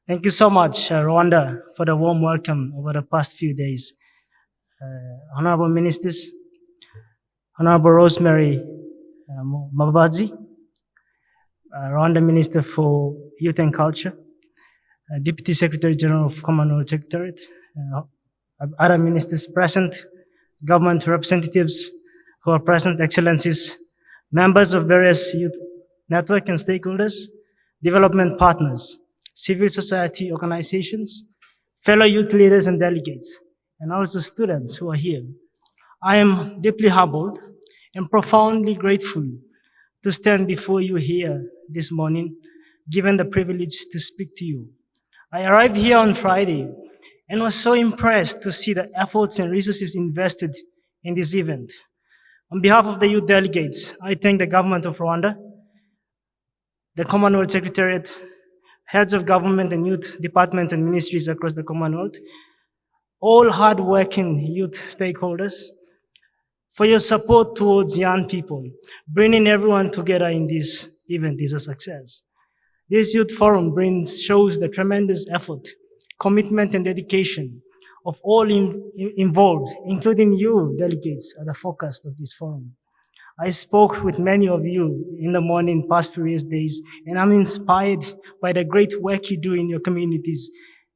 Thank you so much, Rwanda, for the warm welcome over the past few days. Honorable Ministers, Honorable Rosemary Mabazi, Rwanda Minister for Youth and Culture, Deputy Secretary General of Commonwealth Secretariat, other ministers present, government representatives who are present, excellencies, members of various youth network and stakeholders, development partners, civil society organizations, fellow youth leaders and delegates, and also students who are here. I am deeply humbled and profoundly grateful to stand before you here this morning, given the privilege to speak to you. I arrived here on Friday and was so impressed to see the efforts and resources invested in this event. On behalf of the youth delegates, I thank the government of Rwanda, the Commonwealth Secretariat, heads of government and youth departments and ministries across the Commonwealth, all hard-working youth stakeholders, for your support towards young people. Bringing everyone together in this event is a success. This youth forum shows the tremendous effort, commitment, and dedication of all involved, including you delegates, are the focus of this forum. I spoke with many of you in the morning past previous days, and I'm inspired by the great work you do in your communities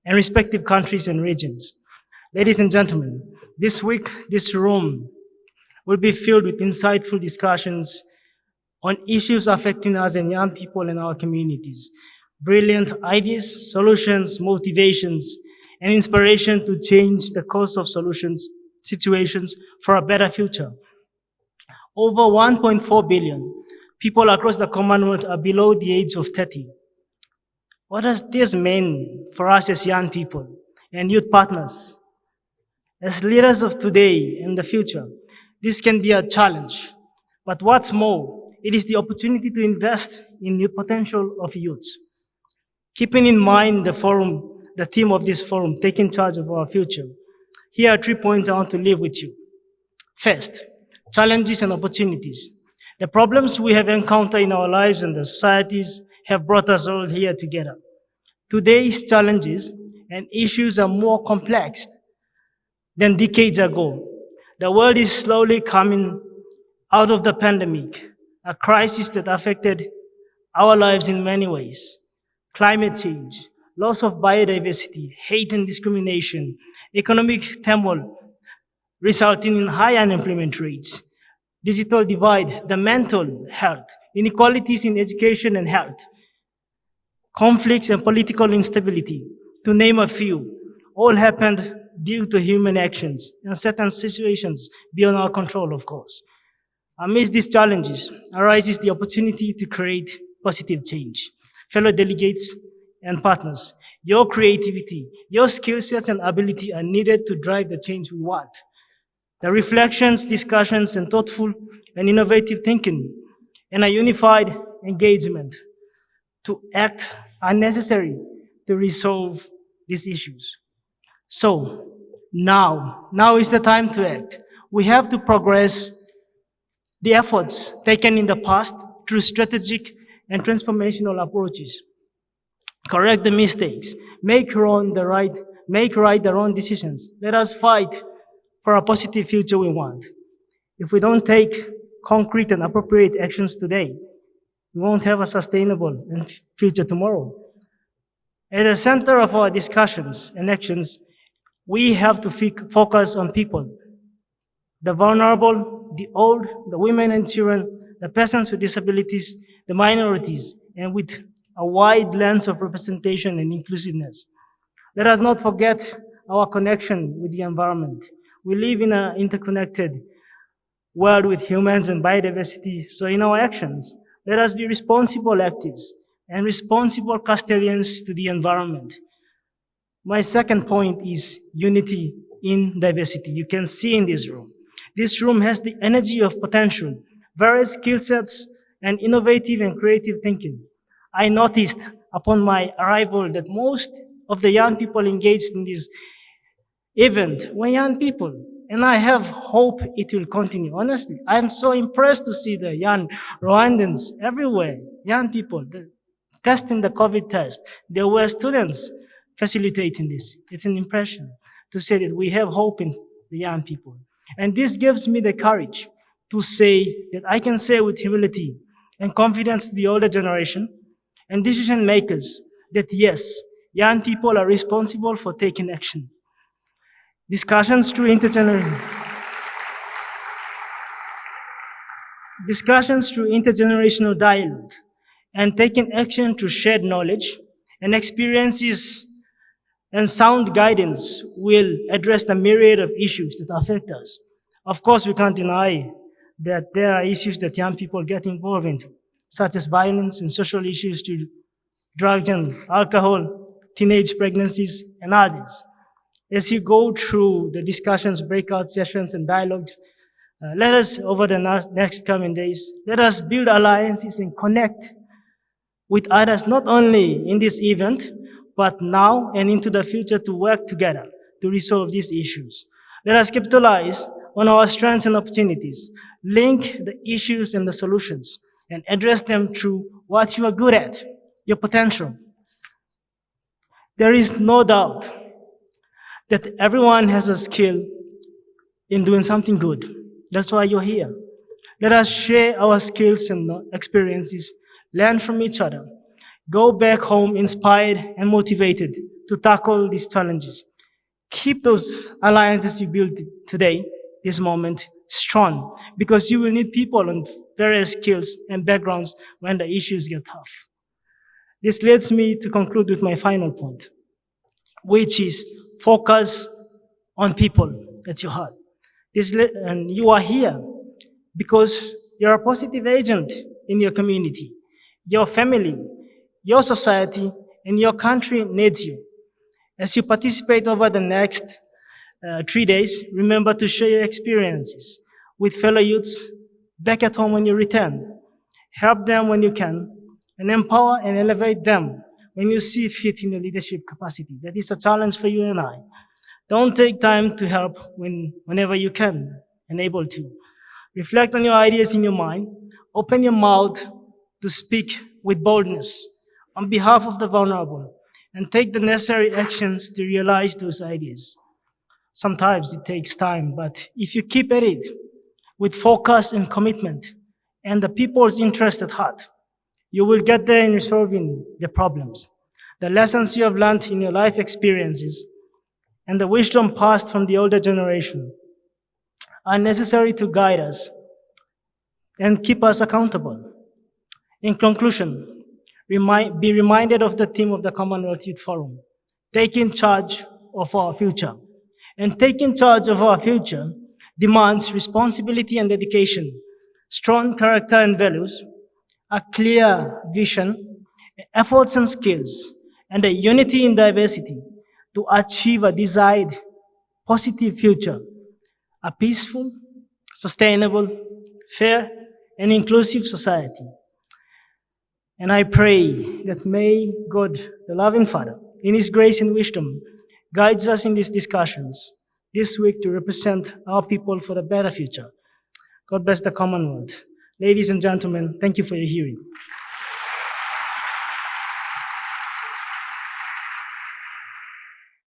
and respective countries and regions. Ladies and gentlemen, this week, this room will be filled with insightful discussions on issues affecting us and young people in our communities. Brilliant ideas, solutions, motivations, and inspiration to change the course of situations for a better future. Over 1.4 billion people across the Commonwealth are below the age of 30. What does this mean for us as young people and youth partners? As leaders of today and the future, this can be a challenge. But what's more, it is the opportunity to invest in the potential of youth. Keeping in mind the theme of this forum, taking charge of our future, here are 3 points I want to leave with you. First, challenges and opportunities. The problems we have encountered in our lives and the societies have brought us all here together. Today's challenges and issues are more complex than decades ago. The world is slowly coming out of the pandemic, a crisis that affected our lives in many ways. Climate change, loss of biodiversity, hate and discrimination, economic turmoil, resulting in high unemployment rates, digital divide, the mental health, inequalities in education and health, conflicts and political instability, to name a few, all happened due to human actions in certain situations beyond our control, of course. Amidst these challenges arises the opportunity to create positive change. Fellow delegates and partners, your creativity, your skill sets and ability are needed to drive the change we want. The reflections, discussions, and thoughtful and innovative thinking and a unified engagement to act are necessary to resolve these issues. So now is the time to act. We have to progress the efforts taken in the past through strategic and transformational approaches. Correct the mistakes, make right the wrong decisions. Let us fight for a positive future we want. If we don't take concrete and appropriate actions today, we won't have a sustainable future tomorrow. At the center of our discussions and actions, we have to focus on people, the vulnerable, the old, the women and children, the persons with disabilities, the minorities, and with a wide lens of representation and inclusiveness. Let us not forget our connection with the environment. We live in an interconnected world with humans and biodiversity, so in our actions, let us be responsible actors and responsible custodians to the environment. My second point is unity in diversity. You can see in this room. This room has the energy of potential, various skill sets, and innovative and creative thinking. I noticed upon my arrival that most of the young people engaged in this event were young people, and I have hope it will continue. Honestly, I'm so impressed to see the young Rwandans everywhere, young people. testing the COVID test. There were students facilitating this. It's an impression to say that we have hope in the young people. And this gives me the courage to say that I can say with humility and confidence to the older generation and decision makers that yes, young people are responsible for taking action. Discussions through intergenerational dialogue and taking action to shared knowledge and experiences and sound guidance will address the myriad of issues that affect us. Of course, we can't deny that there are issues that young people get involved into, such as violence and social issues to drugs and alcohol, teenage pregnancies, and others. As you go through the discussions, breakout sessions, and dialogues, let us, over the next coming days, let us build alliances and connect with others, not only in this event, but now and into the future to work together to resolve these issues. Let us capitalize on our strengths and opportunities, link the issues and the solutions, and address them through what you are good at, your potential. There is no doubt that everyone has a skill in doing something good. That's why you're here. Let us share our skills and experiences, learn from each other, go back home inspired and motivated to tackle these challenges. Keep those alliances you built today, this moment, strong, because you will need people on various skills and backgrounds when the issues get tough. This leads me to conclude with my final point, which is focus on people at your heart. And you are here because you're a positive agent in your community, your family, your society, and your country needs you. As you participate over the next 3 days, remember to share your experiences with fellow youths back at home when you return. Help them when you can, and empower and elevate them when you see fit in your leadership capacity. That is a challenge for you and I. Don't take time to help whenever you can and able to. Reflect on your ideas in your mind. Open your mouth to speak with boldness on behalf of the vulnerable and take the necessary actions to realize those ideas. Sometimes it takes time, but if you keep at it with focus and commitment and the people's interest at heart, you will get there in resolving the problems. The lessons you have learned in your life experiences and the wisdom passed from the older generation are necessary to guide us and keep us accountable. In conclusion, be reminded of the theme of the Commonwealth Youth Forum, taking charge of our future. And taking charge of our future demands responsibility and dedication, strong character and values, a clear vision, efforts and skills, and a unity in diversity to achieve a desired positive future, a peaceful, sustainable, fair, and inclusive society. And I pray that may God, the loving Father, in His grace and wisdom, guides us in these discussions this week to represent our people for a better future. God bless the Commonwealth. Ladies and gentlemen, thank you for your hearing.